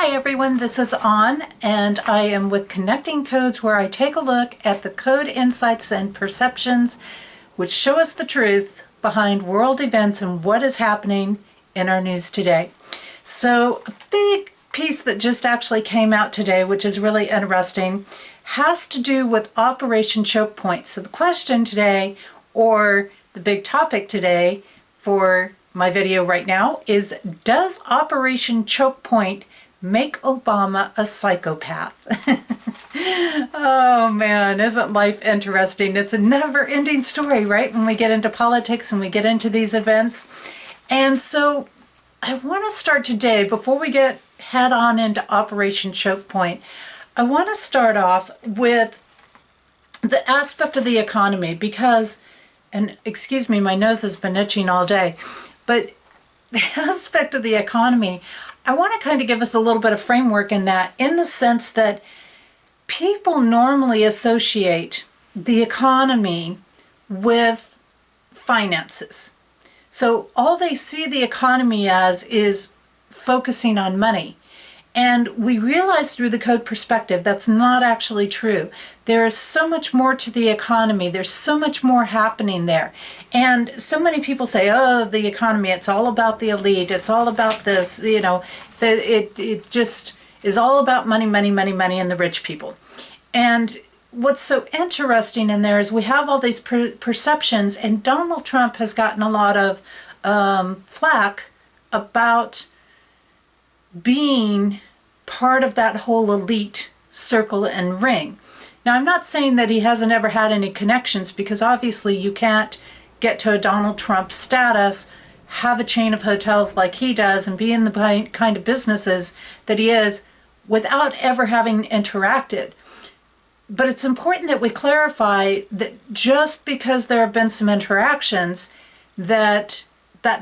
Hi everyone, this is On, and I am with Connecting Codes, where I take a look at the code insights and perceptions which show us the truth behind world events and what is happening in our news today. So a big piece that just actually came out today, which is really interesting, has to do with Operation Choke Point. So the question today, or the big topic today for my video right now, is does Operation Choke Point make Obama a psychopath? Oh man, isn't life interesting? It's a never-ending story, right? When we get into politics and we get into these events. And so I want to start today, before we get head on into Operation Choke Point, I want to start off with the aspect of the economy because, and excuse me, my nose has been itching all day, but the aspect of the economy, I want to kind of give us a little bit of framework in that, in the sense that people normally associate the economy with finances. So all they see the economy as is focusing on money. And we realize through the code perspective that's not actually true. There is so much more to the economy. There's so much more happening there. And so many people say, oh, the economy, it's all about the elite. It's all about this, you know, it just is all about money, money, money, money, and the rich people. And what's so interesting in there is we have all these perceptions, and Donald Trump has gotten a lot of flack about being part of that whole elite circle and ring. Now, I'm not saying that he hasn't ever had any connections, because obviously you can't get to a Donald Trump status, have a chain of hotels like he does, and be in the kind of businesses that he is without ever having interacted. But it's important that we clarify that just because there have been some interactions, that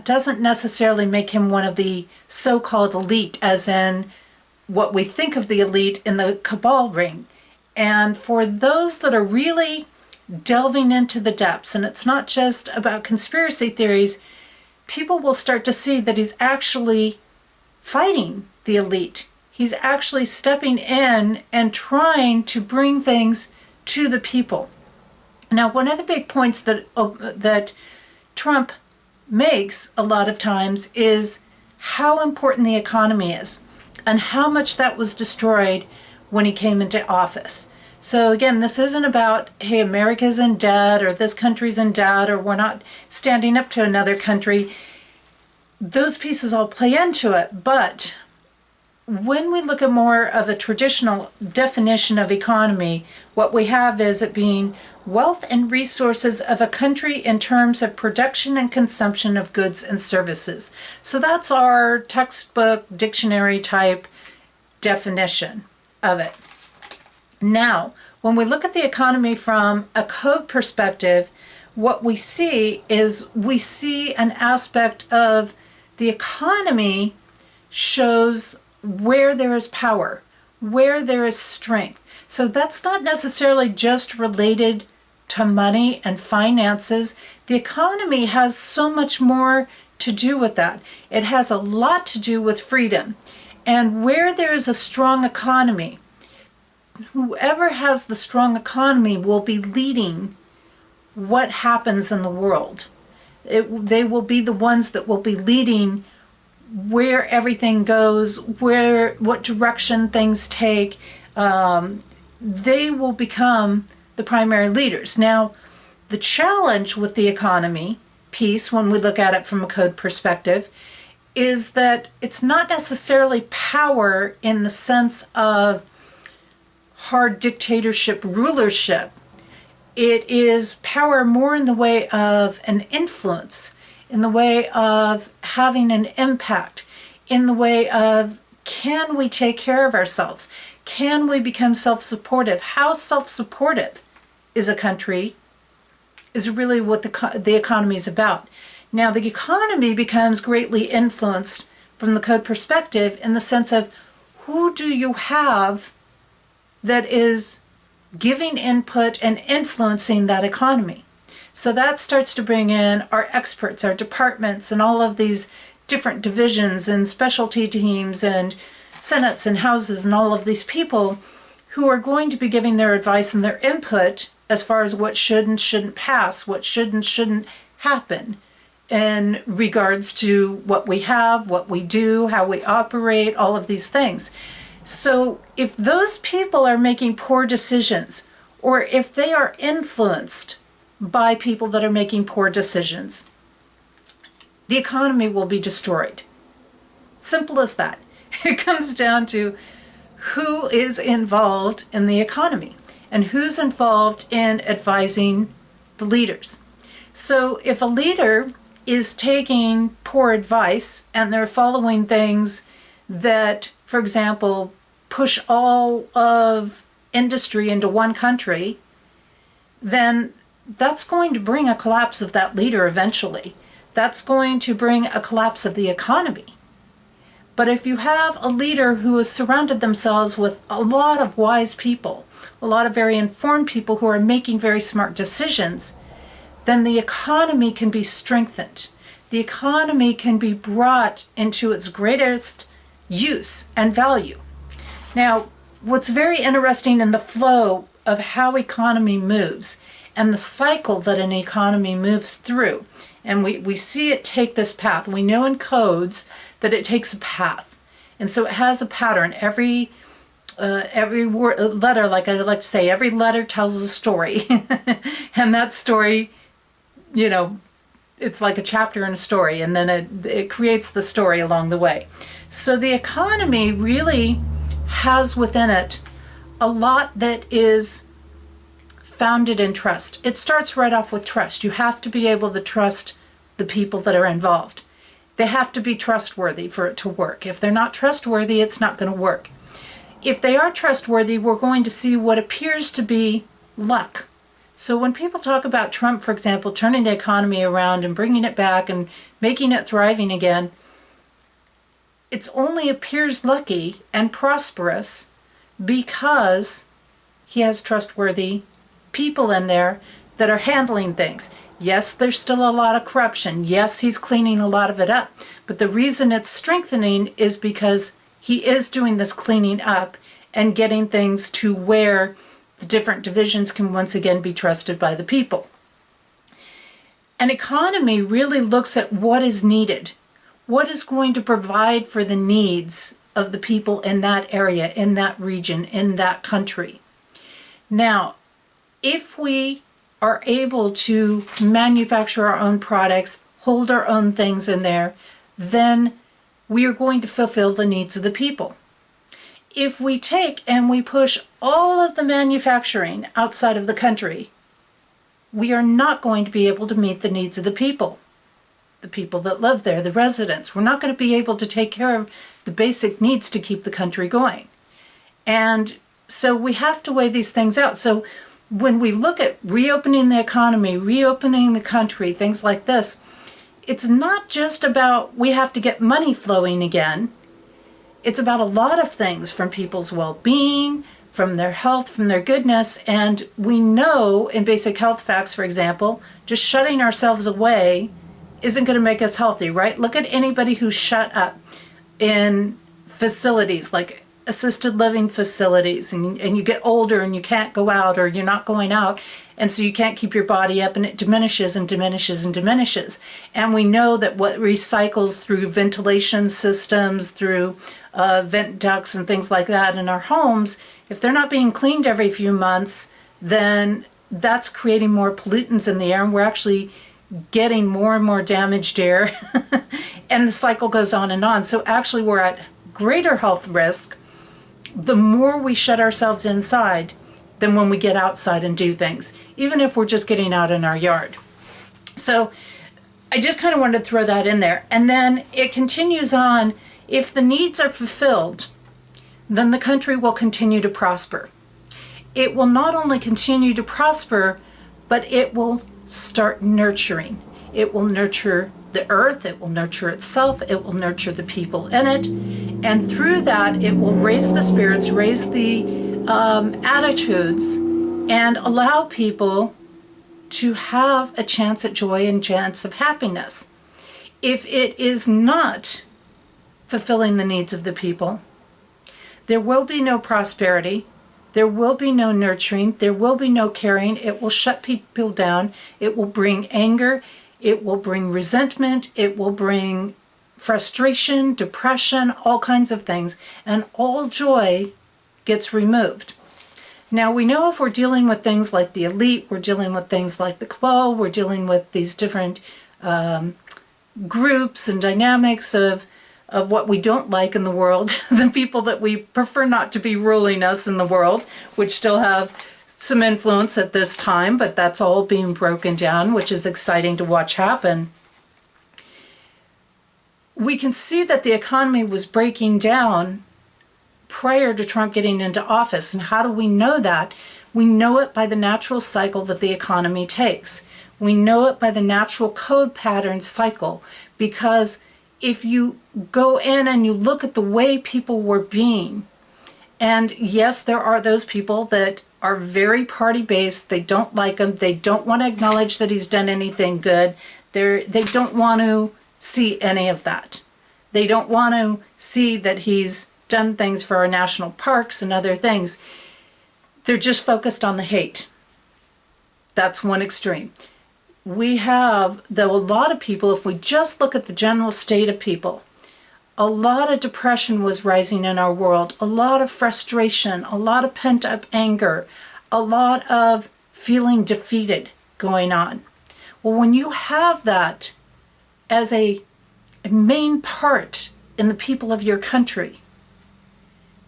doesn't necessarily make him one of the so-called elite, as in what we think of the elite in the cabal ring. And for those that are really delving into the depths, and it's not just about conspiracy theories, people will start to see that he's actually fighting the elite. He's actually stepping in and trying to bring things to the people. Now, one of the big points that Trump makes a lot of times is how important the economy is and how much that was destroyed when he came into office. So again, this isn't about, hey, America's in debt, or this country's in debt, or we're not standing up to another country. Those pieces all play into it, but when we look at more of a traditional definition of economy, what we have is it being wealth and resources of a country in terms of production and consumption of goods and services. So that's our textbook dictionary type definition of it. Now, when we look at the economy from a code perspective, what we see is we see an aspect of the economy shows where there is power, where there is strength. So that's not necessarily just related to money and finances. The economy has so much more to do with that. It has a lot to do with freedom. And where there is a strong economy, whoever has the strong economy will be leading what happens in the world. They will be the ones that will be leading where everything goes, what direction things take. They will become the primary leaders. Now, the challenge with the economy piece, when we look at it from a code perspective, is that it's not necessarily power in the sense of hard dictatorship rulership. It is power more in the way of an influence, in the way of having an impact, in the way of, can we take care of ourselves? Can we become self-supportive? How self-supportive is a country is really what the economy is about. Now, the economy becomes greatly influenced from the code perspective in the sense of who do you have that is giving input and influencing that economy. So that starts to bring in our experts, our departments, and all of these different divisions and specialty teams and senates and houses and all of these people who are going to be giving their advice and their input as far as what should and shouldn't pass, what should and shouldn't happen in regards to what we have, what we do, how we operate, all of these things. So if those people are making poor decisions, or if they are influenced by people that are making poor decisions, the economy will be destroyed. Simple as that. It comes down to who is involved in the economy and who's involved in advising the leaders. So if a leader is taking poor advice and they're following things that, for example, push all of industry into one country, then that's going to bring a collapse of that leader eventually. That's going to bring a collapse of the economy. But if you have a leader who has surrounded themselves with a lot of wise people, a lot of very informed people who are making very smart decisions, then the economy can be strengthened. The economy can be brought into its greatest use and value. Now, what's very interesting in the flow of how economy moves and the cycle that an economy moves through, and we see it take this path. We know in codes that it takes a path. And so it has a pattern. Every letter, like I like to say, every letter tells a story. And that story, you know, it's like a chapter in a story, and then it creates the story along the way. So the economy really has within it a lot that is founded in trust. It starts right off with trust. You have to be able to trust the people that are involved. They have to be trustworthy for it to work. If they're not trustworthy, it's not going to work. If they are trustworthy, we're going to see what appears to be luck. So when people talk about Trump, for example, turning the economy around and bringing it back and making it thriving again, it only appears lucky and prosperous because he has trustworthy people in there that are handling things. Yes, there's still a lot of corruption. Yes, he's cleaning a lot of it up. But the reason it's strengthening is because he is doing this cleaning up and getting things to where the different divisions can once again be trusted by the people. An economy really looks at what is needed, what is going to provide for the needs of the people in that area, in that region, in that country. Now, if we are able to manufacture our own products, hold our own things in there, then we are going to fulfill the needs of the people. If we take and we push all of the manufacturing outside of the country, we are not going to be able to meet the needs of the people that live there, the residents. We're not going to be able to take care of the basic needs to keep the country going. And so we have to weigh these things out. So when we look at reopening the economy, reopening the country, things like this, it's not just about we have to get money flowing again. It's about a lot of things, from people's well-being, from their health, from their goodness. And we know in basic health facts, for example, just shutting ourselves away isn't going to make us healthy, right? Look at anybody who's shut up in facilities like assisted living facilities, and you get older and you can't go out, or you're not going out, and so you can't keep your body up, and it diminishes and diminishes and diminishes. And we know that what recycles through ventilation systems, through vent ducts and things like that in our homes, if they're not being cleaned every few months, then that's creating more pollutants in the air, and we're actually getting more and more damaged air. And the cycle goes on and on. So actually we're at greater health risk the more we shut ourselves inside than when we get outside and do things, even if we're just getting out in our yard. So I just kind of wanted to throw that in there. And then it continues on. If the needs are fulfilled, then the country will continue to prosper. It will not only continue to prosper, but it will start nurturing. It will nurture the earth, it will nurture itself, it will nurture the people in it, and through that it will raise the spirits, raise the attitudes, and allow people to have a chance at joy and chance of happiness. If it is not fulfilling the needs of the people, There will be no prosperity. There will be no nurturing. There will be no caring. It will shut people down. It will bring anger. It will bring resentment. It will bring frustration, depression, all kinds of things. And all joy gets removed. Now, we know if we're dealing with things like the elite, we're dealing with things like the cabal, we're dealing with these different groups and dynamics of what we don't like in the world, the people that we prefer not to be ruling us in the world, which still have some influence at this time, but that's all being broken down, which is exciting to watch happen. We can see that the economy was breaking down prior to Trump getting into office. And how do we know that? We know it by the natural cycle that the economy takes. We know it by the natural code pattern cycle, because if you go in and you look at the way people were being, and yes, there are those people that are very party-based, they don't like him, they don't want to acknowledge that he's done anything good, they don't want to see any of that. They don't want to see that he's done things for our national parks and other things. They're just focused on the hate. That's one extreme. We have, though, a lot of people, if we just look at the general state of people, a lot of depression was rising in our world, a lot of frustration, a lot of pent-up anger, a lot of feeling defeated going on. Well, when you have that as a main part in the people of your country,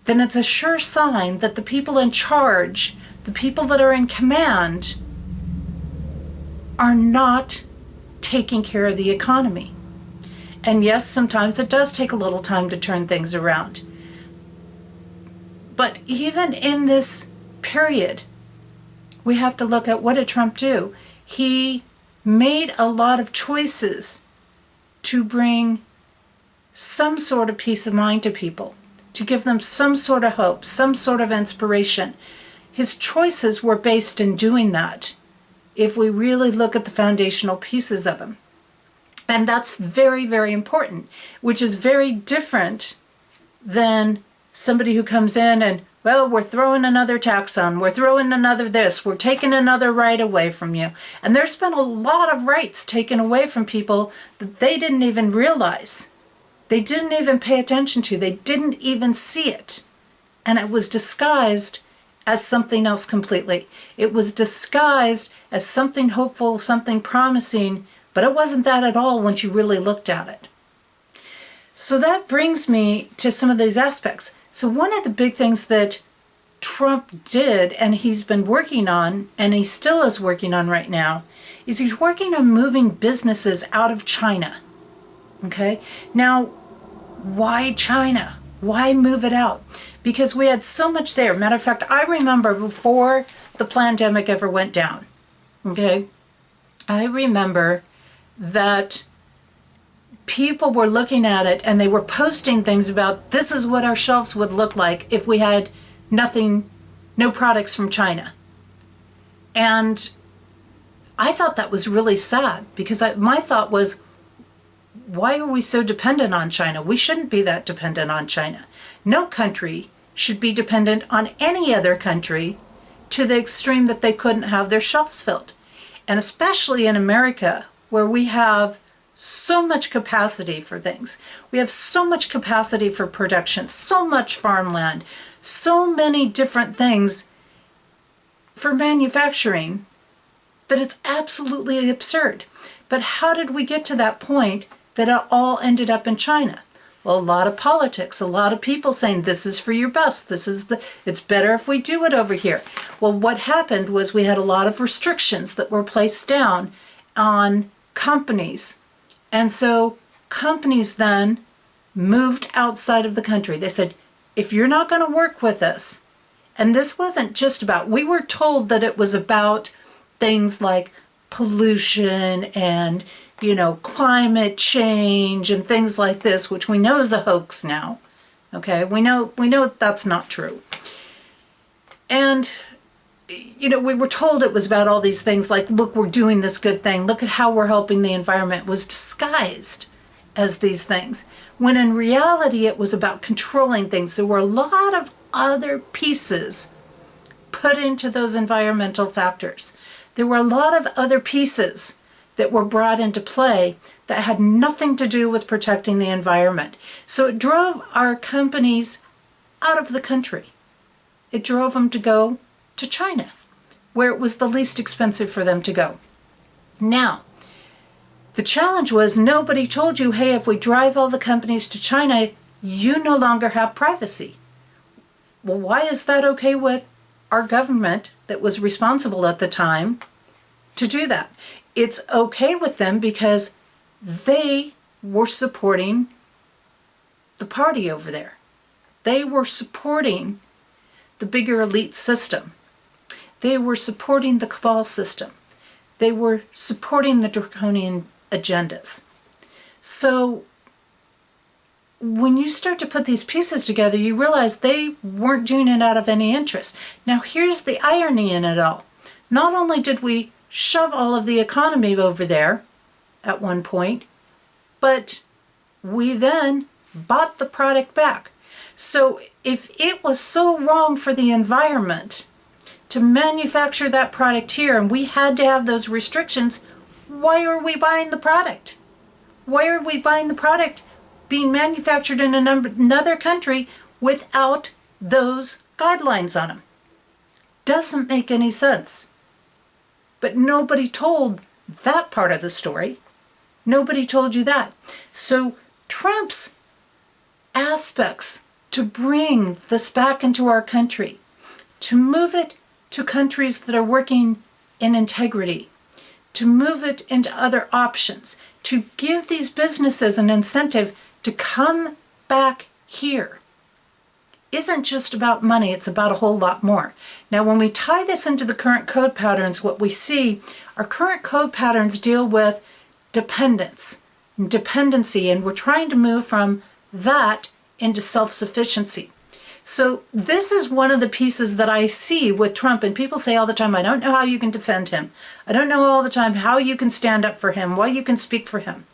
then it's a sure sign that the people in charge, the people that are in command, are not taking care of the economy. And yes, sometimes it does take a little time to turn things around. But even in this period, we have to look at, what did Trump do? He made a lot of choices to bring some sort of peace of mind to people, to give them some sort of hope, some sort of inspiration. His choices were based in doing that, if we really look at the foundational pieces of them. And that's very, very important, which is very different than somebody who comes in and, well, we're throwing another tax on, we're throwing another this, we're taking another right away from you. And there's been a lot of rights taken away from people that they didn't even realize. They didn't even pay attention to. They didn't even see it. And it was disguised as something else completely. It was disguised as something hopeful, something promising, but it wasn't that at all once you really looked at it. So that brings me to some of these aspects. So one of the big things that Trump did, and he's been working on, and he still is working on right now, is he's working on moving businesses out of China. Okay? Now, why China? Why move it out? Because we had so much there. Matter of fact, I remember before the pandemic ever went down, okay, I remember that people were looking at it and they were posting things about, this is what our shelves would look like if we had nothing, no products from China. And I thought that was really sad, because my thought was, why are we so dependent on China? We shouldn't be that dependent on China. No country should be dependent on any other country to the extreme that they couldn't have their shelves filled. And especially in America, where we have so much capacity for things. We have so much capacity for production, so much farmland, so many different things for manufacturing, that it's absolutely absurd. But how did we get to that point that it all ended up in China? Well, a lot of politics, a lot of people saying, this is for your best, it's better if we do it over here. Well, what happened was we had a lot of restrictions that were placed down on companies. And so companies then moved outside of the country. They said, if you're not going to work with us, and this wasn't just about, we were told that it was about things like pollution and, you know, climate change and things like this, which we know is a hoax now. Okay, we know that's not true. And, you know, we were told it was about all these things like, look, we're doing this good thing. Look at how we're helping the environment. It was disguised as these things, when in reality it was about controlling things. There were a lot of other pieces put into those environmental factors. There were a lot of other pieces that were brought into play that had nothing to do with protecting the environment. So it drove our companies out of the country. It drove them to go to China, where it was the least expensive for them to go. Now, the challenge was nobody told you, hey, if we drive all the companies to China, you no longer have privacy. Well, why is that okay with our government that was responsible at the time to do that? It's okay with them because they were supporting the party over there. They were supporting the bigger elite system. They were supporting the cabal system. They were supporting the draconian agendas. So when you start to put these pieces together, you realize they weren't doing it out of any interest. Now here's the irony in it all. Not only did we shove all of the economy over there at one point, but we then bought the product back. So if it was so wrong for the environment to manufacture that product here and we had to have those restrictions, why are we buying the product? Why are we buying the product being manufactured in another country without those guidelines on them? Doesn't make any sense. But nobody told that part of the story. Nobody told you that. So Trump's aspects to bring this back into our country, to move it to countries that are working in integrity, to move it into other options, to give these businesses an incentive to come back here, isn't just about money, it's about a whole lot more. Now, when we tie this into the current code patterns, what we see, our current code patterns deal with dependence, dependency, and we're trying to move from that into self-sufficiency. So this is one of the pieces that I see with Trump, and people say all the time, I don't know how you can defend him. I don't know all the time how you can stand up for him, why you can speak for him.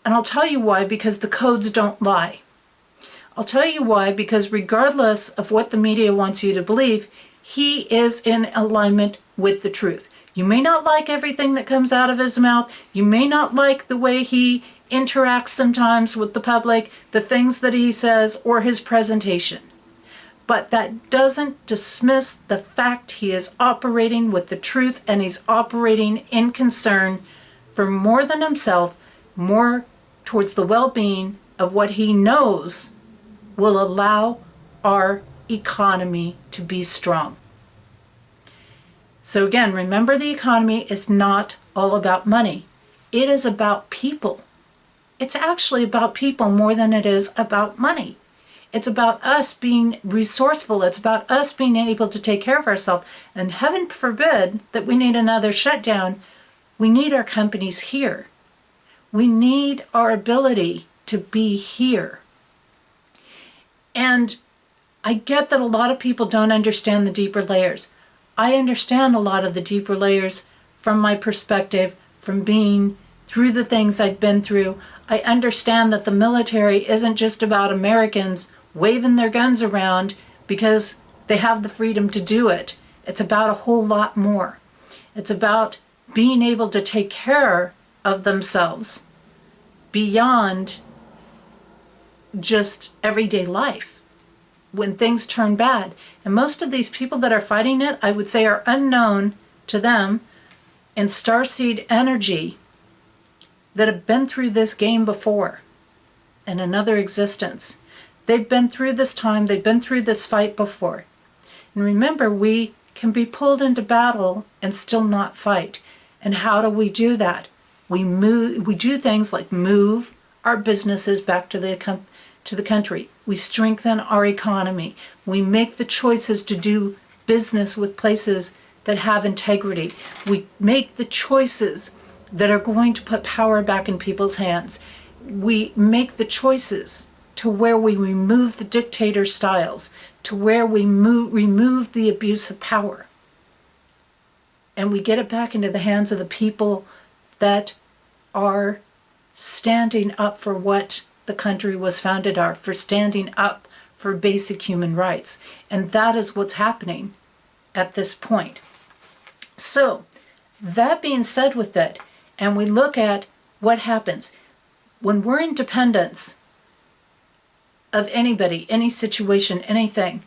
And I'll tell you why, because the codes don't lie. I'll tell you why, because regardless of what the media wants you to believe, he is in alignment with the truth. You may not like everything that comes out of his mouth. You may not like the way he interacts sometimes with the public, the things that he says, or his presentation. But that doesn't dismiss the fact he is operating with the truth, and he's operating in concern for more than himself, more towards the well-being of what he knows will allow our economy to be strong. So again, remember, the economy is not all about money. It is about people. It's actually about people more than it is about money. It's about us being resourceful. It's about us being able to take care of ourselves. And heaven forbid that we need another shutdown. We need our companies here. We need our ability to be here. And I get that a lot of people don't understand the deeper layers. I understand a lot of the deeper layers from my perspective, from being through the things I've been through. I understand that the military isn't just about Americans waving their guns around because they have the freedom to do it. It's about a whole lot more. It's about being able to take care of themselves beyond just everyday life when things turn bad. And most of these people that are fighting it, I would say, are unknown to them in starseed energy that have been through this game before in another existence. They've been through this time, they've been through this fight before. And remember, we can be pulled into battle and still not fight. And how do we do that? We do things like move our businesses back to the country. We strengthen our economy. We make the choices to do business with places that have integrity. We make the choices that are going to put power back in people's hands. We make the choices to where we remove the dictator styles, to where we remove the abuse of power. And we get it back into the hands of the people that are standing up for what the country was founded on, for standing up for basic human rights. And that is what's happening at this point. So, that being said with it, and we look at what happens when we're in dependence of anybody, any situation, anything,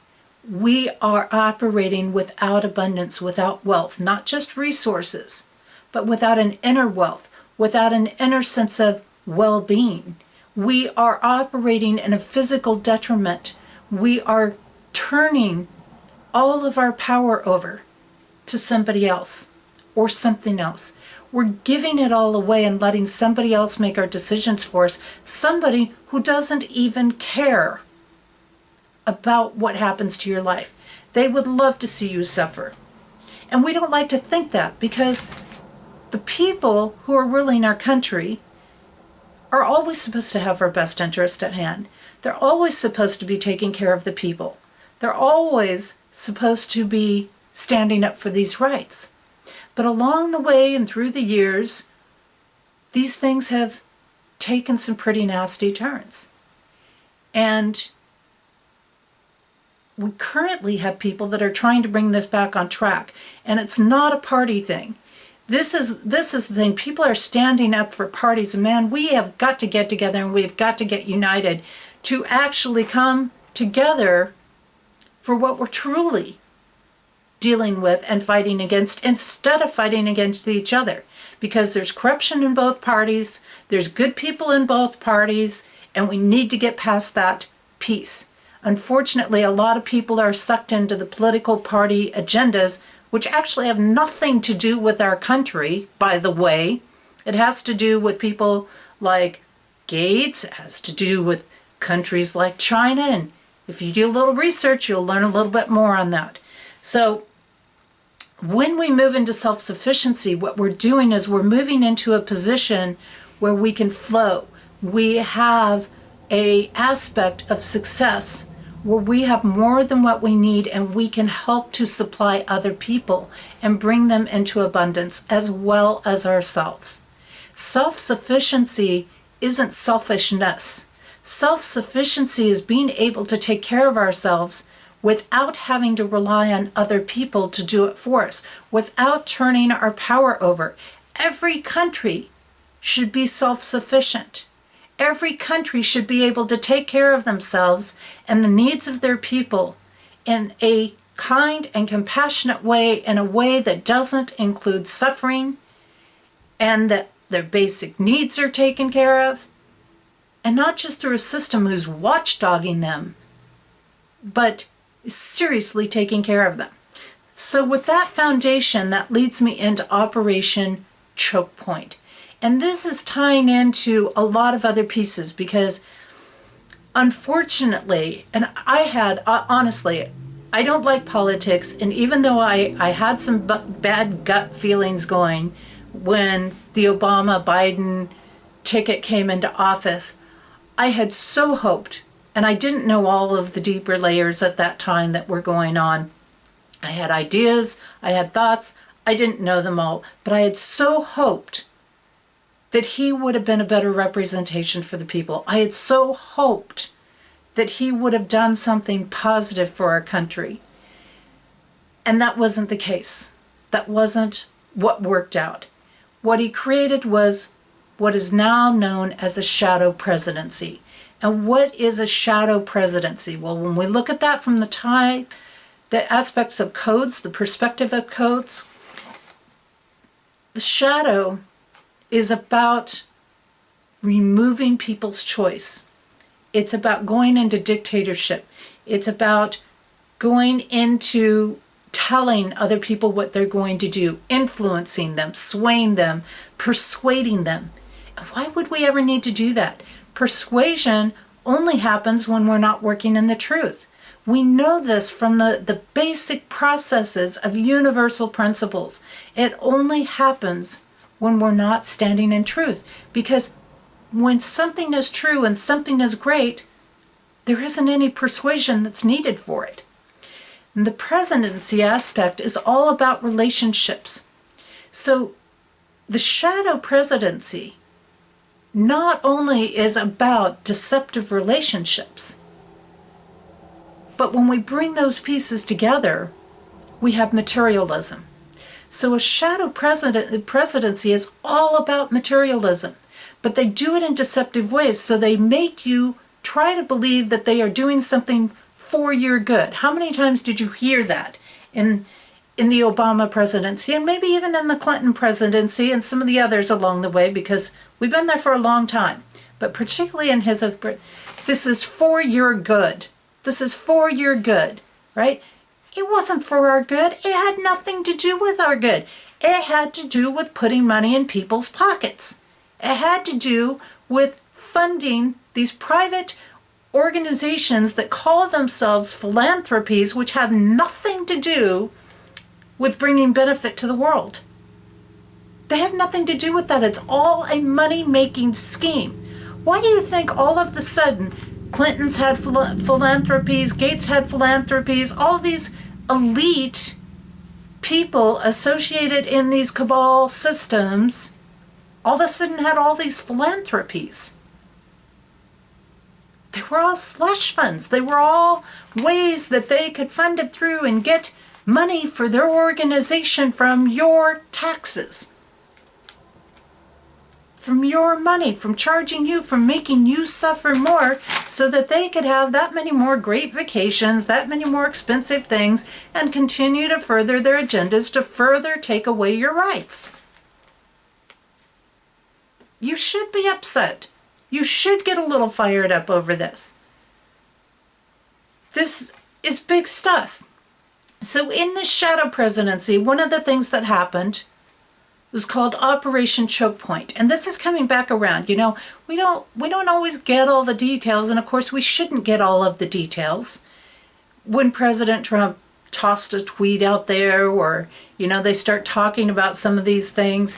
we are operating without abundance, without wealth, not just resources, but without an inner wealth, without an inner sense of well-being. We are operating in a physical detriment. We are turning all of our power over to somebody else or something else. We're giving it all away and letting somebody else make our decisions for us, somebody who doesn't even care about what happens to your life. They would love to see you suffer. And we don't like to think that, because the people who are ruling our country are always supposed to have our best interest at hand. They're always supposed to be taking care of the people. They're always supposed to be standing up for these rights. But along the way and through the years, these things have taken some pretty nasty turns. And we currently have people that are trying to bring this back on track. And it's not a party thing. This is the thing. People are standing up for parties. And man, we have got to get together and we've got to get united to actually come together for what we're truly dealing with and fighting against, instead of fighting against each other. Because there's corruption in both parties, there's good people in both parties, and we need to get past that piece. Unfortunately, a lot of people are sucked into the political party agendas, which actually have nothing to do with our country, by the way. It has to do with people like Gates, it has to do with countries like China, and if you do a little research, you'll learn a little bit more on that. So, when we move into self-sufficiency, what we're doing is we're moving into a position where we can flow. We have an aspect of success where we have more than what we need, and we can help to supply other people and bring them into abundance as well as ourselves. Self-sufficiency isn't selfishness. Self-sufficiency is being able to take care of ourselves without having to rely on other people to do it for us, without turning our power over. Every country should be self-sufficient. Every country should be able to take care of themselves and the needs of their people in a kind and compassionate way, in a way that doesn't include suffering, and that their basic needs are taken care of, and not just through a system who's watchdogging them, but seriously taking care of them. So with that foundation, that leads me into Operation Choke Point. And this is tying into a lot of other pieces, because unfortunately, and honestly, I don't like politics, and even though I had some bad gut feelings going when the Obama-Biden ticket came into office, I had so hoped, and I didn't know all of the deeper layers at that time that were going on. I had ideas, I had thoughts, I didn't know them all, but I had so hoped that he would have been a better representation for the people. I had so hoped that he would have done something positive for our country. And that wasn't the case. That wasn't what worked out. What he created was what is now known as a shadow presidency. And what is a shadow presidency? Well, when we look at that from the aspects of codes, the perspective of codes, the shadow is about removing people's choice. It's about going into dictatorship. It's about going into telling other people what they're going to do, influencing them, swaying them, persuading them. And why would we ever need to do that? Persuasion only happens when we're not working in the truth. We know this from the basic processes of universal principles. It only happens when we're not standing in truth. Because when something is true and something is great, there isn't any persuasion that's needed for it. And the presidency aspect is all about relationships. So the shadow presidency not only is about deceptive relationships, but when we bring those pieces together, we have materialism. So a shadow presidency is all about materialism, but they do it in deceptive ways. So they make you try to believe that they are doing something for your good. How many times did you hear that in the Obama presidency, and maybe even in the Clinton presidency and some of the others along the way, because we've been there for a long time, but particularly in his, this is for your good. This is for your good, right? It wasn't for our good. It had nothing to do with our good. It had to do with putting money in people's pockets. It had to do with funding these private organizations that call themselves philanthropies, which have nothing to do with bringing benefit to the world. They have nothing to do with that. It's all a money-making scheme. Why do you think all of a sudden Clinton's had philanthropies, Gates had philanthropies, all these elite people associated in these cabal systems all of a sudden had all these philanthropies? They were all slush funds. They were all ways that they could fund it through and get money for their organization from your taxes, from your money, from charging you, from making you suffer more so that they could have that many more great vacations, that many more expensive things, and continue to further their agendas to further take away your rights. You should be upset. You should get a little fired up over this. This is big stuff. So in the shadow presidency, one of the things that happened was called Operation Choke Point. And this is coming back around. You know, we don't always get all the details, and of course we shouldn't get all of the details. When President Trump tossed a tweet out there, or, you know, they start talking about some of these things,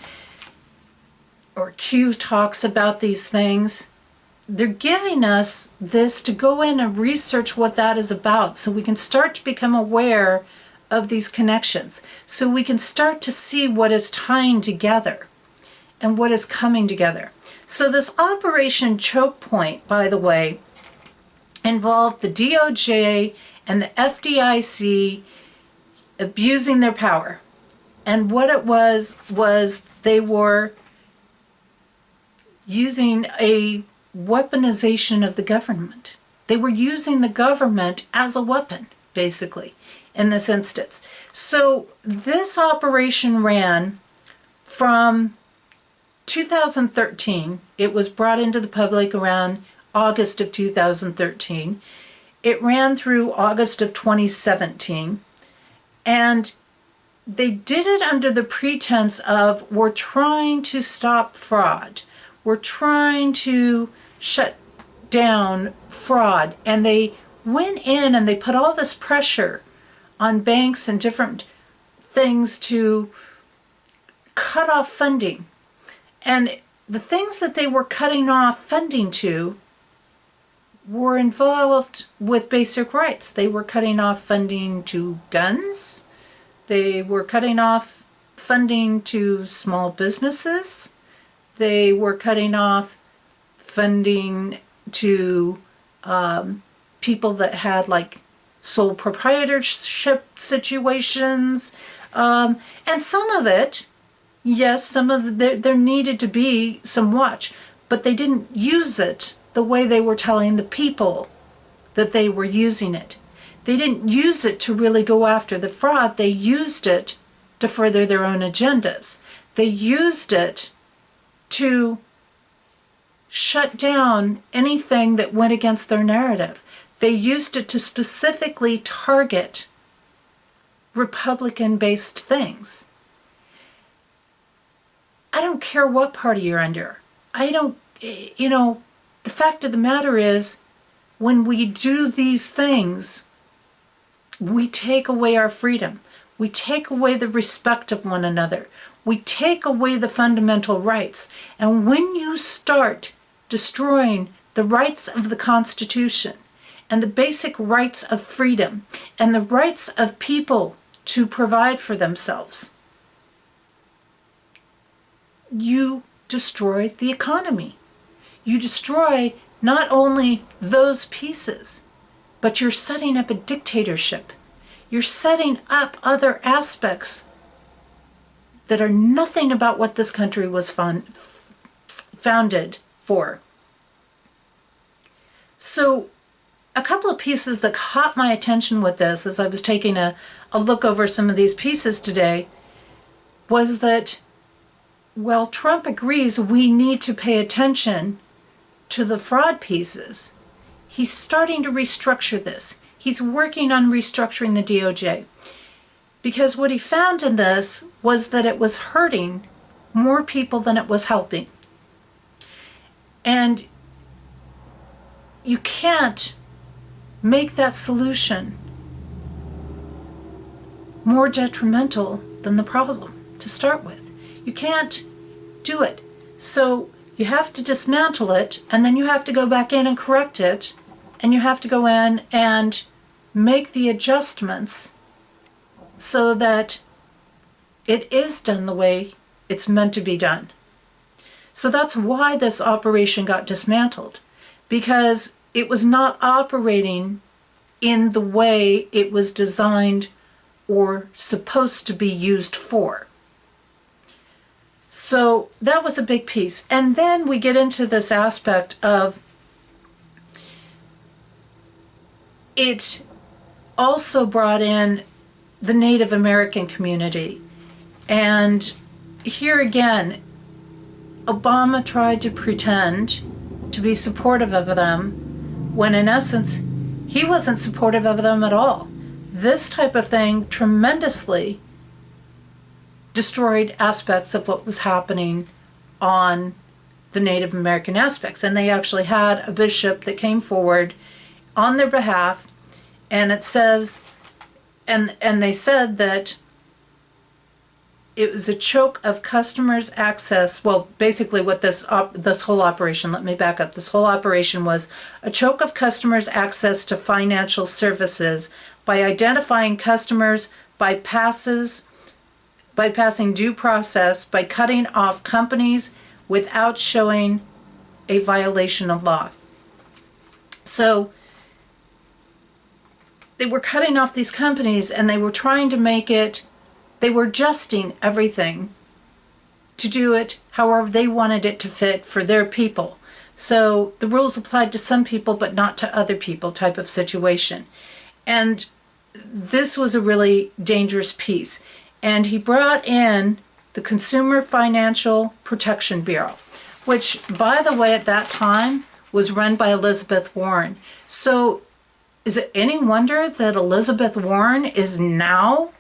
or Q talks about these things, they're giving us this to go in and research what that is about so we can start to become aware of these connections, so we can start to see what is tying together and what is coming together. So this Operation Choke Point, by the way, involved the DOJ and the FDIC abusing their power. And what it was they were using a weaponization of the government. They were using the government as a weapon, basically, in this instance. So this operation ran from 2013. It was brought into the public around August of 2013. It ran through August of 2017. And they did it under the pretense of, we're trying to stop fraud. We're trying to shut down fraud. And they went in and they put all this pressure on banks and different things to cut off funding. And the things that they were cutting off funding to were involved with basic rights. They were cutting off funding to guns. They were cutting off funding to small businesses. They were cutting off funding to people that had like sole proprietorship situations. And some of it, yes, some of there needed to be some watch, but they didn't use it the way they were telling the people that they were using it. They didn't use it to really go after the fraud. They used it to further their own agendas. They used it to shut down anything that went against their narrative. They used it to specifically target Republican-based things. I don't care what party you're under. The fact of the matter is, when we do these things, we take away our freedom. We take away the respect of one another. We take away the fundamental rights. And when you start destroying the rights of the Constitution and the basic rights of freedom and the rights of people to provide for themselves, you destroy the economy. you destroy not only those pieces, but you're setting up a dictatorship. You're setting up other aspects that are nothing about what this country was founded for. So a couple of pieces that caught my attention with this as I was taking a look over some of these pieces today was that, well, Trump agrees we need to pay attention to the fraud pieces. He's starting to restructure this. He's working on restructuring the DOJ. Because what he found in this was that it was hurting more people than it was helping. And you can't make that solution more detrimental than the problem to start with. You can't do it. So you have to dismantle it, and then you have to go back in and correct it, and you have to go in and make the adjustments so that it is done the way it's meant to be done. So that's why this operation got dismantled, because it was not operating in the way it was designed or supposed to be used for. So that was a big piece. And then we get into this aspect of it also brought in the Native American community. And here again, Obama tried to pretend to be supportive of them when in essence he wasn't supportive of them at all. This type of thing tremendously destroyed aspects of what was happening on the Native American aspects. And they actually had a bishop that came forward on their behalf, and it says, and they said that it was a choke of customers' access. Well, basically what this whole operation, let me back up, this whole operation was a choke of customers' access to financial services by identifying customers, bypassing due process, by cutting off companies without showing a violation of law. So they were cutting off these companies, and they were trying to make it, they were adjusting everything to do it however they wanted it to fit for their people. So the rules applied to some people but not to other people type of situation. And this was a really dangerous piece. And he brought in the Consumer Financial Protection Bureau, which, by the way, at that time was run by Elizabeth Warren. So is it any wonder that Elizabeth Warren is now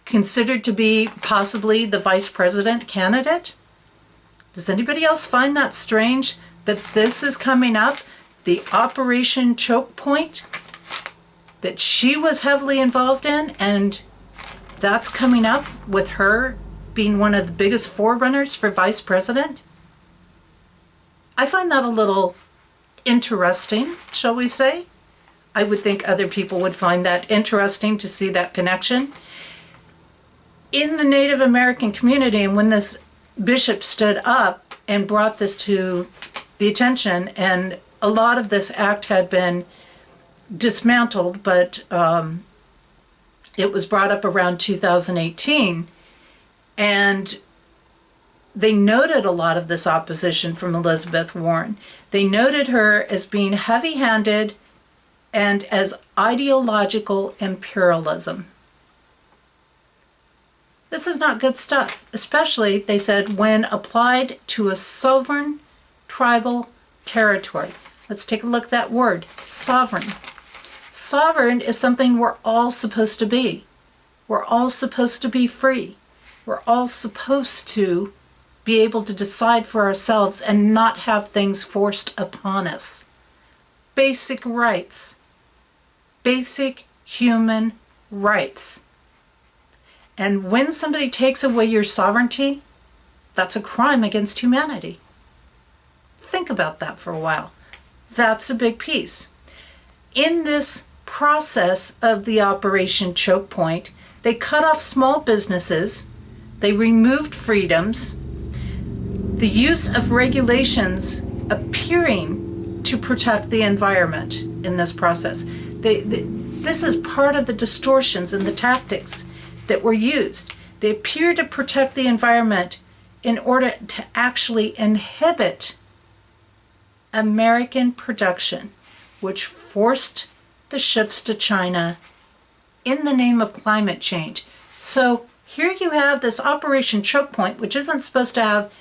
considered to be possibly the vice president candidate? Does anybody else find that strange that this is coming up, the Operation Choke Point, that she was heavily involved in, and that's coming up with her being one of the biggest forerunners for vice president? I find that a little interesting, shall we say. I would think other people would find that interesting to see that connection. In the Native American community, and when this bishop stood up and brought this to the attention, and a lot of this act had been dismantled, but it was brought up around 2018, and they noted a lot of this opposition from Elizabeth Warren. They noted her as being heavy-handed and as ideological imperialism. This is not good stuff, especially, they said, when applied to a sovereign tribal territory. Let's take a look at that word, sovereign. Sovereign is something we're all supposed to be. We're all supposed to be free. We're all supposed to be able to decide for ourselves and not have things forced upon us. Basic rights. Basic human rights. And when somebody takes away your sovereignty, that's a crime against humanity. Think about that for a while. That's a big piece. In this process of the Operation Choke Point, they cut off small businesses, they removed freedoms, the use of regulations appearing to protect the environment in this process. This is part of the distortions and the tactics that were used. They appear to protect the environment in order to actually inhibit American production, which forced the shifts to China in the name of climate change. So here you have this Operation Choke Point, which isn't supposed to have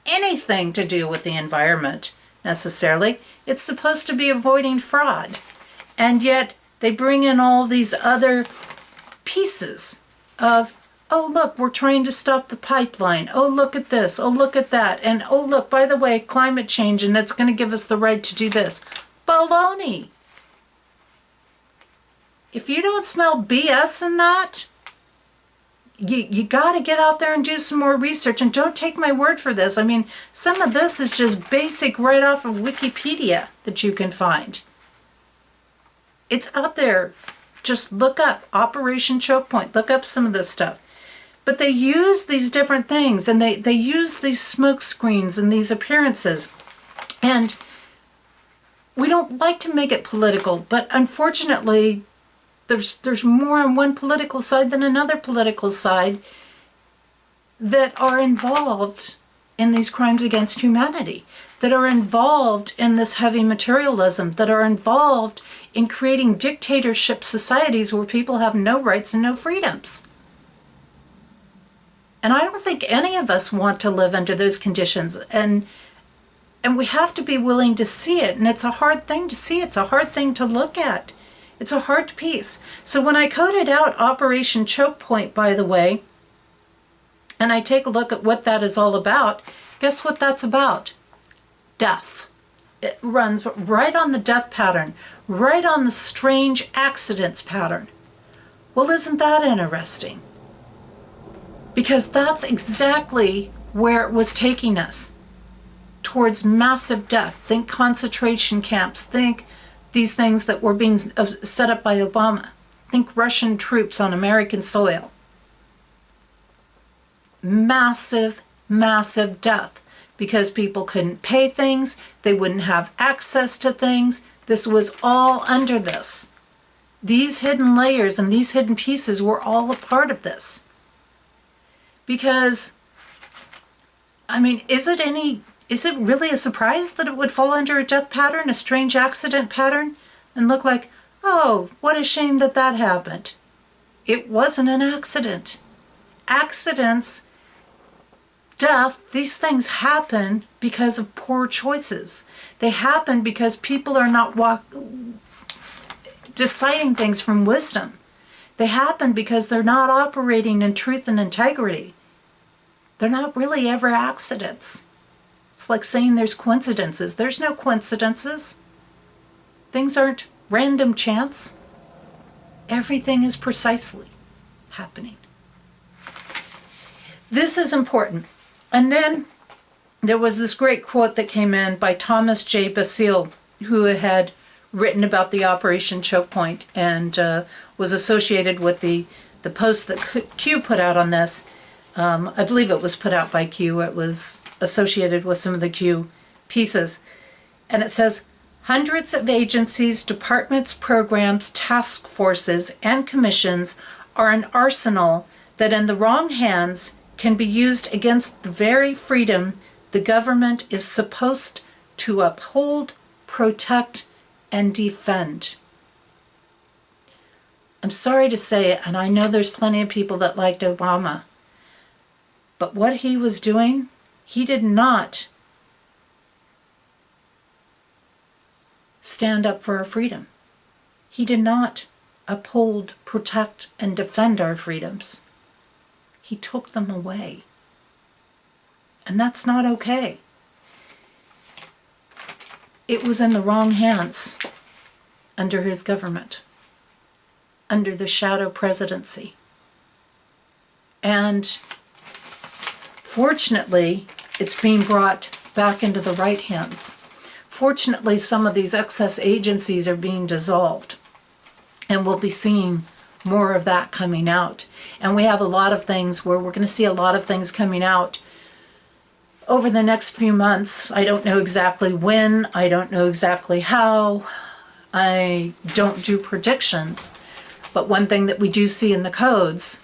anything to do with the environment necessarily. It's supposed to be avoiding fraud. And yet they bring in all these other pieces of, oh, look, we're trying to stop the pipeline. Oh, look at this. Oh, look at that. And oh, look, by the way, climate change, and it's going to give us the right to do this. Baloney. If you don't smell BS in that, you got to get out there and do some more research. And don't take my word for this. I mean, some of this is just basic right off of Wikipedia that you can find. It's out there. Just look up Operation Choke Point. Look up some of this stuff. But they use these different things, and they use these smoke screens and these appearances. And we don't like to make it political, but unfortunately, there's more on one political side than another political side that are involved in these crimes against humanity, that are involved in this heavy materialism, that are involved in creating dictatorship societies where people have no rights and no freedoms. And I don't think any of us want to live under those conditions. And we have to be willing to see it. And it's a hard thing to see. It's a hard thing to look at. It's a hard piece. So when I coded out Operation Choke Point, by the way, and I take a look at what that is all about, guess what that's about? Death. It runs right on the death pattern, right on the strange accidents pattern. Well, isn't that interesting? Because that's exactly where it was taking us, towards massive death. Think concentration camps, think these things that were being set up by Obama. Think Russian troops on American soil. Massive, massive death, because people couldn't pay things, they wouldn't have access to things. This was all under this. These hidden layers and these hidden pieces were all a part of this. Because, I mean, is it really a surprise that it would fall under a death pattern, a strange accident pattern, and look like, oh, what a shame that that happened? It wasn't an accident. Accidents, death, these things happen because of poor choices. They happen because people are not deciding things from wisdom. They happen because they're not operating in truth and integrity. They're not really ever accidents. It's like saying there's coincidences. There's no coincidences. Things aren't random chance. Everything is precisely happening. This is important. And then there was this great quote that came in by Thomas J. Basile, who had written about the Operation Choke Point and was associated with the post that Q put out on this. I believe it was put out by Q. It was associated with some of the Q pieces. And it says, hundreds of agencies, departments, programs, task forces, and commissions are an arsenal that in the wrong hands can be used against the very freedom the government is supposed to uphold, protect, and defend. I'm sorry to say it, and I know there's plenty of people that liked Obama, but what he was doing, he did not stand up for our freedom. He did not uphold, protect, and defend our freedoms. He took them away. And that's not okay. It was in the wrong hands under his government, under the shadow presidency. And fortunately, it's being brought back into the right hands. Fortunately, some of these excess agencies are being dissolved. And we'll be seeing more of that coming out. And we have a lot of things where we're going to see a lot of things coming out over the next few months. I don't know exactly when, I don't know exactly how, I don't do predictions, but one thing that we do see in the codes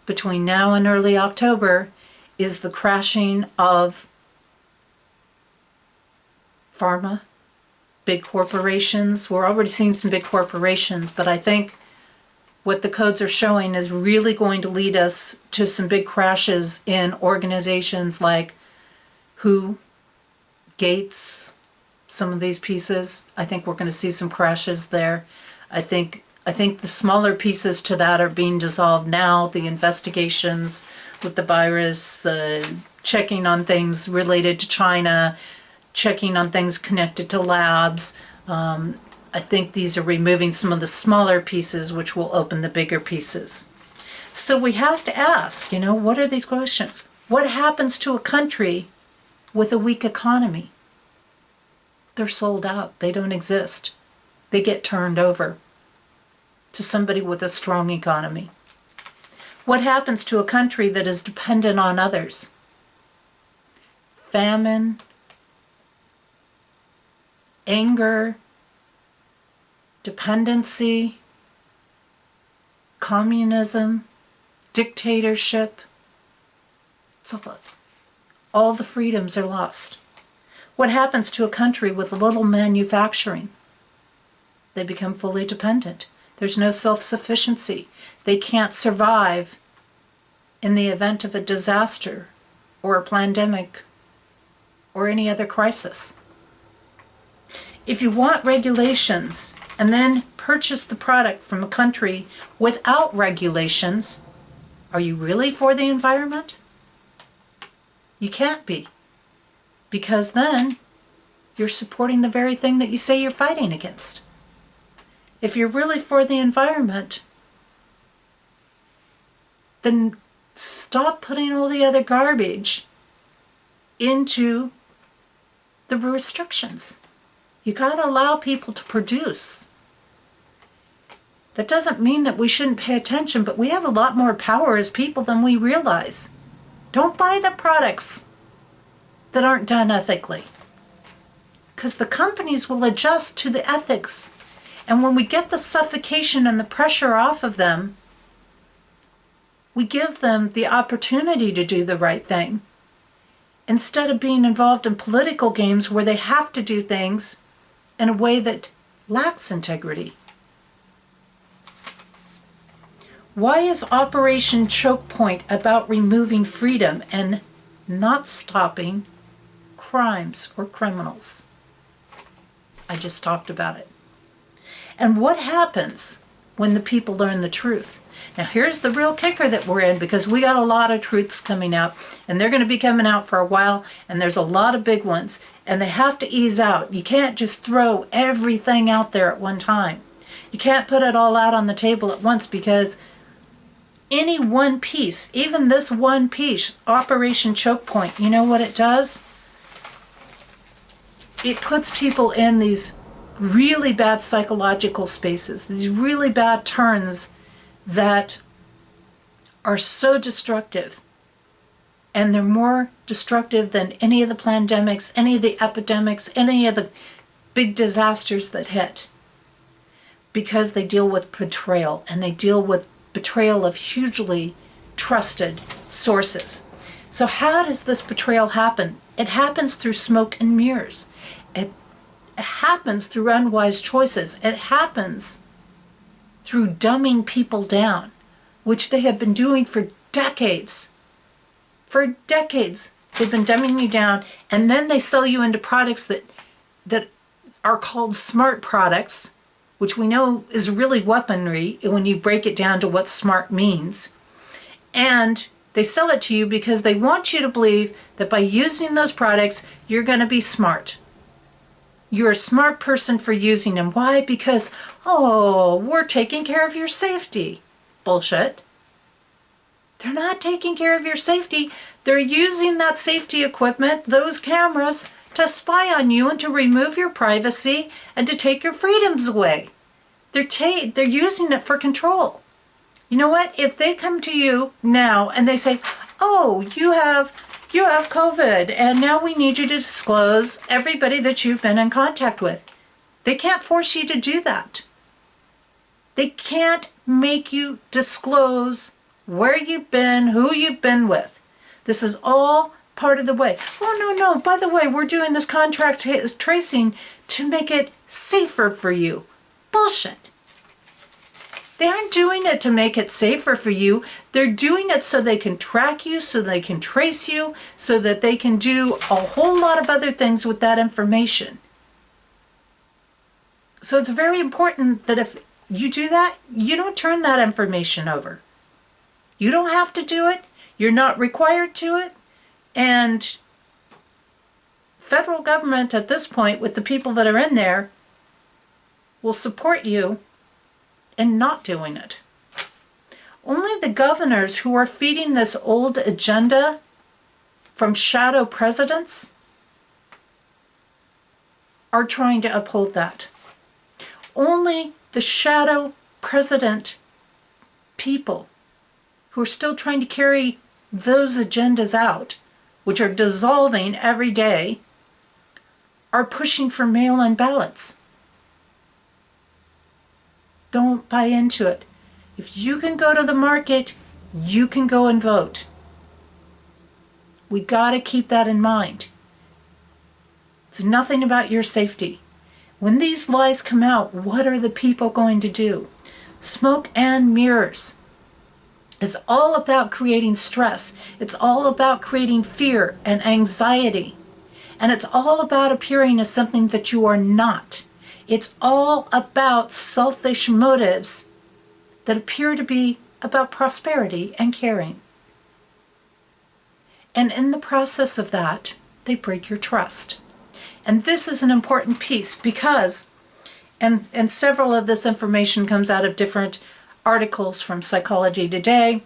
between now and early October is the crashing of pharma, big corporations. We're already seeing some big corporations, but I think what the codes are showing is really going to lead us to some big crashes in organizations like WHO, Gates, some of these pieces. I think we're going to see some crashes there. I think the smaller pieces to that are being dissolved now. The investigations with the virus, the checking on things related to China, checking on things connected to labs. I think these are removing some of the smaller pieces, which will open the bigger pieces. So we have to ask, what are these questions? What happens to a country with a weak economy? They're sold out. They don't exist. They get turned over to somebody with a strong economy. What happens to a country that is dependent on others? Famine, anger, dependency, communism, dictatorship. So all the freedoms are lost. What happens to a country with little manufacturing? They become fully dependent. There's no self-sufficiency. They can't survive in the event of a disaster or a pandemic or any other crisis. If you want regulations and then purchase the product from a country without regulations, are you really for the environment? You can't be, because then you're supporting the very thing that you say you're fighting against. If you're really for the environment, then stop putting all the other garbage into the restrictions. You gotta allow people to produce. That doesn't mean that we shouldn't pay attention, but we have a lot more power as people than we realize. Don't buy the products that aren't done ethically, because the companies will adjust to the ethics. And when we get the suffocation and the pressure off of them, we give them the opportunity to do the right thing, instead of being involved in political games where they have to do things in a way that lacks integrity. Why is Operation Choke Point about removing freedom and not stopping crimes or criminals? I just talked about it. And what happens when the people learn the truth? Now here's the real kicker that we're in, because we got a lot of truths coming out, and they're going to be coming out for a while, and there's a lot of big ones, and they have to ease out. You can't just throw everything out there at one time. You can't put it all out on the table at once, because any one piece, even this one piece, Operation Choke Point, you know what it does? It puts people in these really bad psychological spaces, these really bad turns that are so destructive. And they're more destructive than any of the pandemics, any of the epidemics, any of the big disasters that hit. Because they deal with betrayal, and they deal with betrayal of hugely trusted sources. So how does this betrayal happen? It happens through smoke and mirrors. It happens through unwise choices. It happens through dumbing people down, which they have been doing for decades. For decades, they've been dumbing you down, and then they sell you into products that are called smart products, which we know is really weaponry when you break it down to what smart means. And they sell it to you because they want you to believe that by using those products, you're going to be smart. You're a smart person for using them. Why? Because, oh, we're taking care of your safety. Bullshit. They're not taking care of your safety. They're using that safety equipment, those cameras, to spy on you and to remove your privacy and to take your freedoms away. They're using it for control. You know what? If they come to you now and they say, oh, you have you have COVID, and now we need you to disclose everybody that you've been in contact with. They can't force you to do that. They can't make you disclose where you've been, who you've been with. This is all part of the way. Oh, no, by the way, we're doing this contract tracing to make it safer for you. Bullshit. They aren't doing it to make it safer for you. They're doing it so they can track you, so they can trace you, so that they can do a whole lot of other things with that information. So it's very important that if you do that, you don't turn that information over. You don't have to do it. You're not required to it. And federal government at this point, with the people that are in there, will support you in not doing it. Only the governors who are feeding this old agenda from shadow presidents are trying to uphold that. Only the shadow president people who are still trying to carry those agendas out, which are dissolving every day, are pushing for mail-in ballots. Don't buy into it. If you can go to the market, you can go and vote. We got to keep that in mind. It's nothing about your safety. When these lies come out, what are the people going to do? Smoke and mirrors. It's all about creating stress. It's all about creating fear and anxiety. And it's all about appearing as something that you are not. It's all about selfish motives that appear to be about prosperity and caring. And in the process of that, they break your trust. And this is an important piece because, and several of this information comes out of different articles from Psychology Today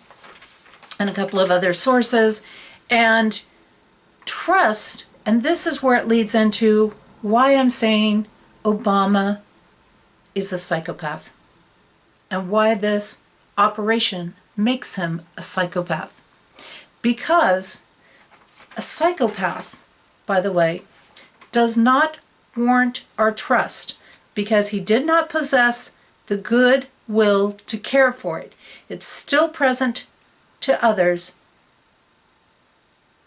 and a couple of other sources, and trust, and this is where it leads into why I'm saying Obama is a psychopath and why this operation makes him a psychopath. Because a psychopath, by the way, does not warrant our trust because he did not possess the good will to care for it. It's still present to others.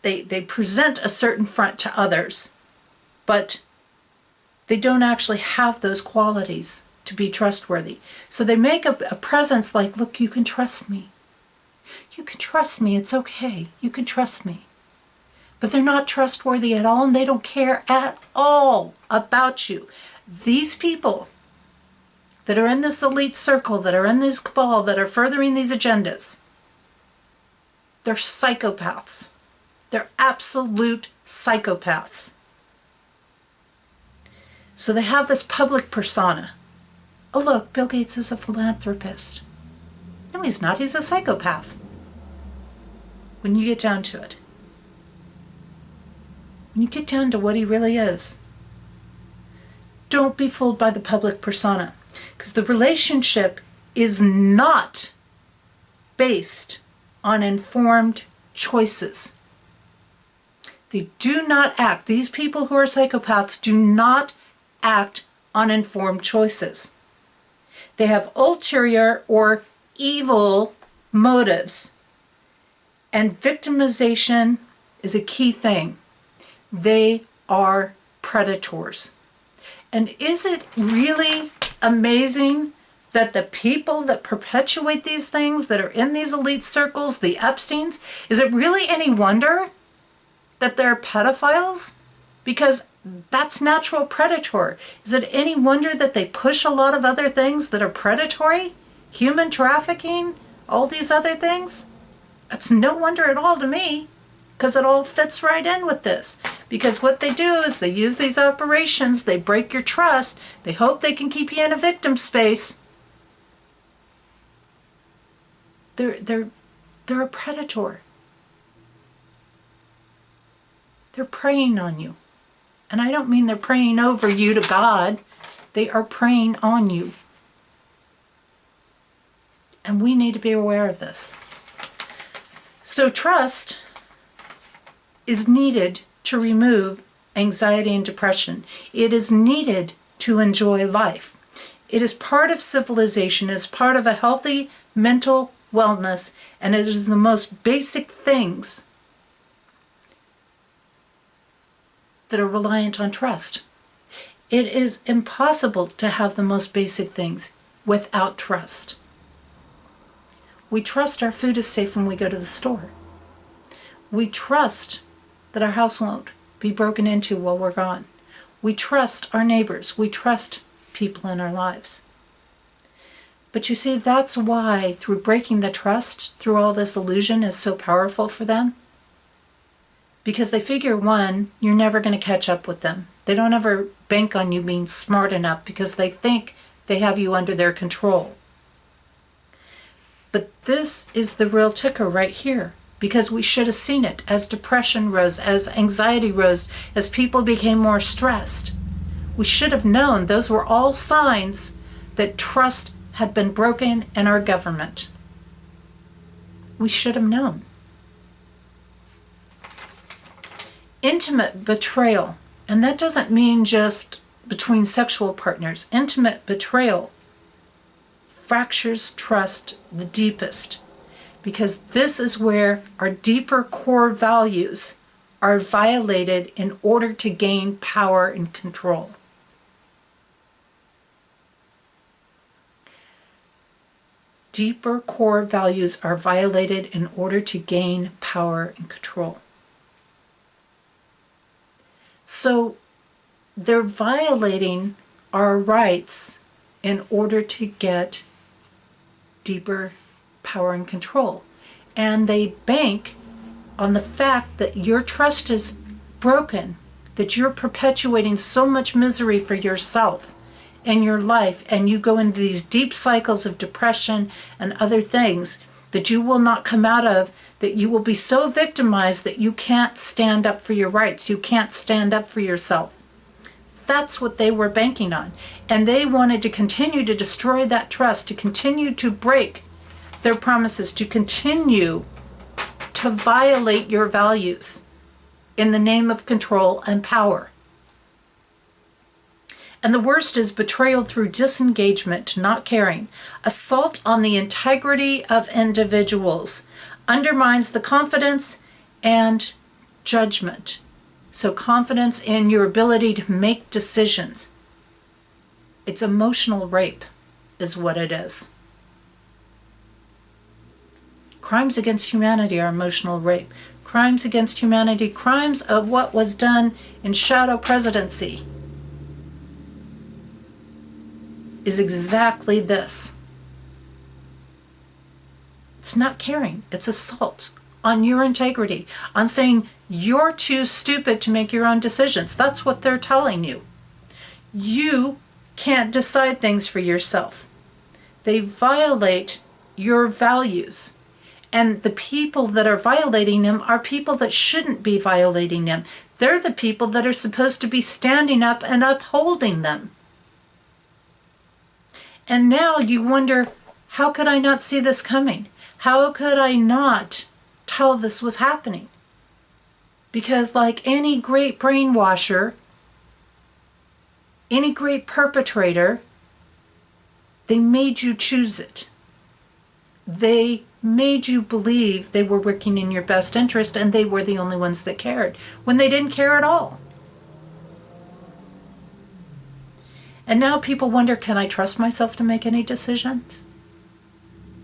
They present a certain front to others, but they don't actually have those qualities to be trustworthy. So they make a presence like, look, you can trust me. You can trust me. It's okay. You can trust me. But they're not trustworthy at all, and they don't care at all about you. These people that are in this elite circle, that are in this cabal, that are furthering these agendas, they're psychopaths. They're absolute psychopaths. So they have this public persona. Oh look, Bill Gates is a philanthropist. No, he's not. He's a psychopath. When you get down to it. When you get down to what he really is. Don't be fooled by the public persona. Because the relationship is not based on informed choices. They do not act. These people who are psychopaths do not act on informed choices. They have ulterior or evil motives. And victimization is a key thing. They are predators. And is it really amazing that the people that perpetuate these things, that are in these elite circles, the Epsteins, is it really any wonder that they're pedophiles? Because that's natural predator. Is it any wonder that they push a lot of other things that are predatory? Human trafficking? All these other things? It's no wonder at all to me, because it all fits right in with this. Because what they do is they use these operations, they break your trust, they hope they can keep you in a victim space. They're a predator. They're preying on you. And I don't mean they're praying over you to God. They are preying on you. And we need to be aware of this. So trust is needed to remove anxiety and depression. It is needed to enjoy life. It is part of civilization. It's part of a healthy mental wellness, and it is the most basic things that are reliant on trust. It is impossible to have the most basic things without trust. We trust our food is safe when we go to the store. We trust that our house won't be broken into while we're gone. We trust our neighbors. We trust people in our lives. But you see, that's why through breaking the trust, through all this illusion is so powerful for them. Because they figure, one, you're never going to catch up with them. They don't ever bank on you being smart enough because they think they have you under their control. But this is the real ticker right here, because we should have seen it as depression rose, as anxiety rose, as people became more stressed. We should have known those were all signs that trust had been broken in our government. We should have known. Intimate betrayal, and that doesn't mean just between sexual partners. Intimate betrayal fractures trust the deepest, because this is where our deeper core values are violated in order to gain power and control. Deeper core values are violated in order to gain power and control. So they're violating our rights in order to get deeper power and control. And they bank on the fact that your trust is broken, that you're perpetuating so much misery for yourself and your life, and you go into these deep cycles of depression and other things that you will not come out of, that you will be so victimized that you can't stand up for your rights, you can't stand up for yourself. That's what they were banking on. And they wanted to continue to destroy that trust, to continue to break their promises, to continue to violate your values in the name of control and power. And the worst is betrayal through disengagement, not caring. Assault on the integrity of individuals undermines the confidence and judgment. So confidence in your ability to make decisions. It's emotional rape is what it is. Crimes against humanity are emotional rape. Crimes against humanity, crimes of what was done in shadow presidency, is exactly this. It's not caring. It's assault on your integrity, on saying you're too stupid to make your own decisions. That's what they're telling you. You can't decide things for yourself. They violate your values. And the people that are violating them are people that shouldn't be violating them. They're the people that are supposed to be standing up and upholding them. And now you wonder, how could I not see this coming? How could I not tell this was happening? Because like any great brainwasher, any great perpetrator, they made you choose it. They made you believe they were working in your best interest and they were the only ones that cared, when they didn't care at all. And now people wonder, can I trust myself to make any decisions?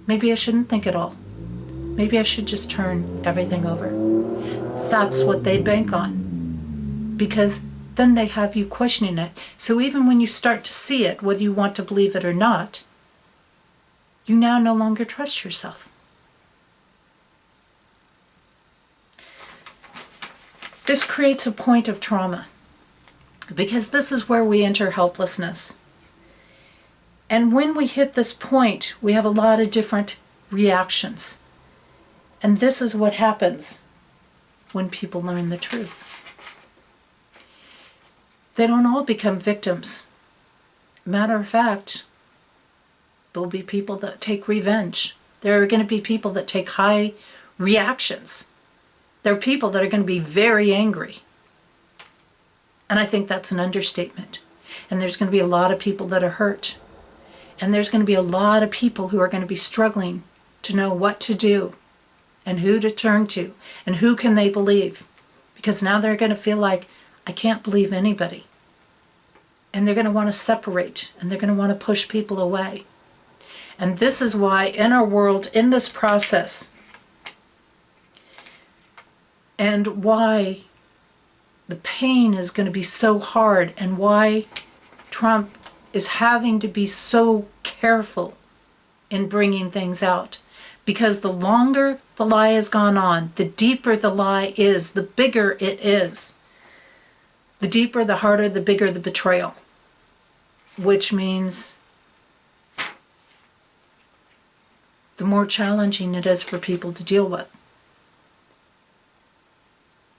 Maybe I shouldn't think at all. Maybe I should just turn everything over. That's what they bank on. Because then they have you questioning it. So even when you start to see it, whether you want to believe it or not, you now no longer trust yourself. This creates a point of trauma, because this is where we enter helplessness. And when we hit this point, we have a lot of different reactions. And this is what happens when people learn the truth. They don't all become victims. Matter of fact, there'll be people that take revenge. There are going to be people that take high reactions. There are people that are going to be very angry. And I think that's an understatement. And there's going to be a lot of people that are hurt. And there's going to be a lot of people who are going to be struggling to know what to do and who to turn to and who can they believe. Because now they're going to feel like, I can't believe anybody. And they're going to want to separate, and they're going to want to push people away. And this is why in our world, in this process, and why the pain is going to be so hard, and why Trump is having to be so careful in bringing things out. Because the longer the lie has gone on, the deeper the lie is, the bigger it is. The deeper, the harder, the bigger the betrayal. Which means the more challenging it is for people to deal with.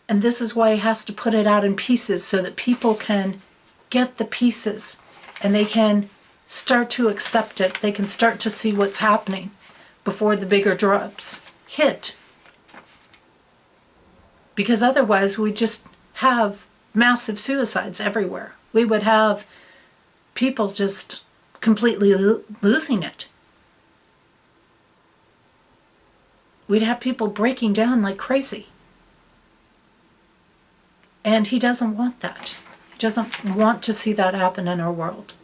And this is why he has to put it out in pieces so that people can get the pieces and they can start to accept it. They can start to see what's happening before the bigger drops hit. Because otherwise we just have massive suicides everywhere. We would have people just completely losing it. We'd have people breaking down like crazy. And he doesn't want that. He doesn't want to see that happen in our world.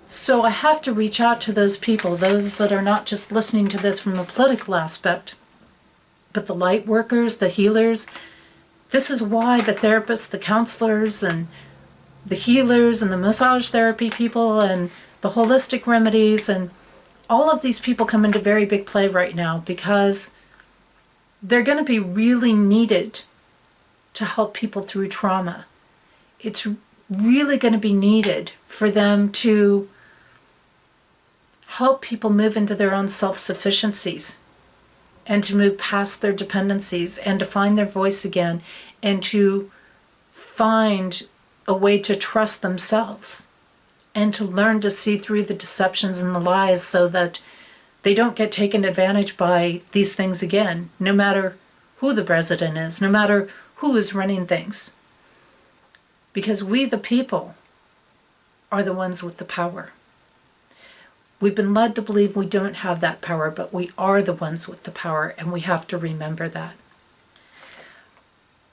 So I have to reach out to those people, those that are not just listening to this from a political aspect, but the light workers, the healers. This is why the therapists, the counselors, and the healers, and the massage therapy people, and the holistic remedies, and all of these people come into very big play right now, because they're going to be really needed to help people through trauma. It's really going to be needed for them to help people move into their own self-sufficiencies and to move past their dependencies and to find their voice again and to find a way to trust themselves and to learn to see through the deceptions and the lies so that they don't get taken advantage by these things again, no matter who the president is, no matter who is running things. Because we, the people, are the ones with the power. We've been led to believe we don't have that power, but we are the ones with the power, and we have to remember that.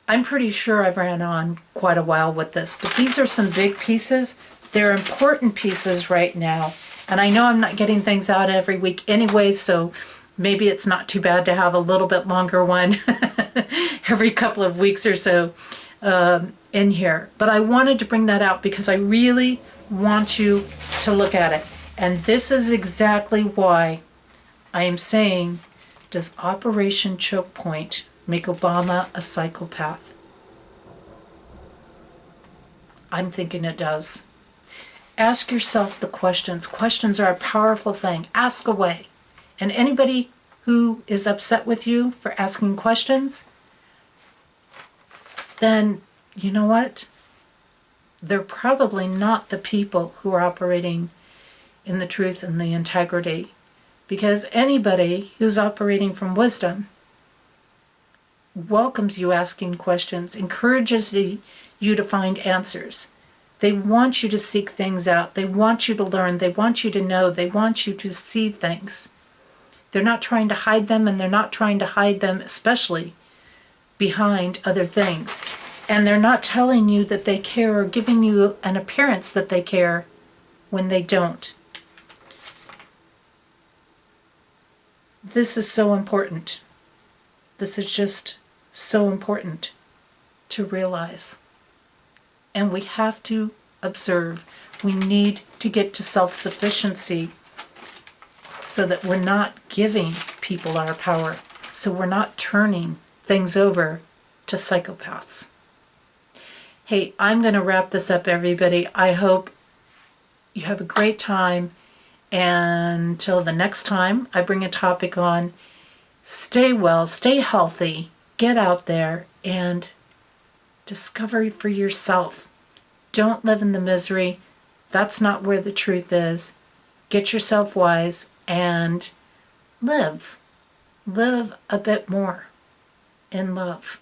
I'm pretty sure I've ran on quite a while with this, but these are some big pieces. They're important pieces right now. And I know I'm not getting things out every week anyway, so maybe it's not too bad to have a little bit longer one every couple of weeks or so in here. But I wanted to bring that out because I really want you to look at it. And this is exactly why I am saying, does Operation Choke Point make Obama a psychopath? I'm thinking it does. Ask yourself the questions. Questions are a powerful thing. Ask away. And anybody who is upset with you for asking questions, then you know what? They're probably not the people who are operating in the truth and the integrity. Because anybody who's operating from wisdom welcomes you asking questions, encourages you to find answers. They want you to seek things out. They want you to learn. They want you to know. They want you to see things. They're not trying to hide them, and they're not trying to hide them especially behind other things. And they're not telling you that they care or giving you an appearance that they care when they don't. This is so important. This is just so important to realize. And we have to observe. We need to get to self-sufficiency so that we're not giving people our power, so we're not turning things over to psychopaths. Hey, I'm going to wrap this up, everybody. I hope you have a great time. And until the next time I bring a topic on, stay well, stay healthy, get out there and discover for yourself. Don't live in the misery. That's not where the truth is. Get yourself wise and live. live a bit more in love.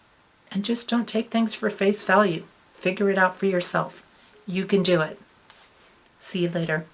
And just don't take things for face value. Figure it out for yourself. You can do it. See you later.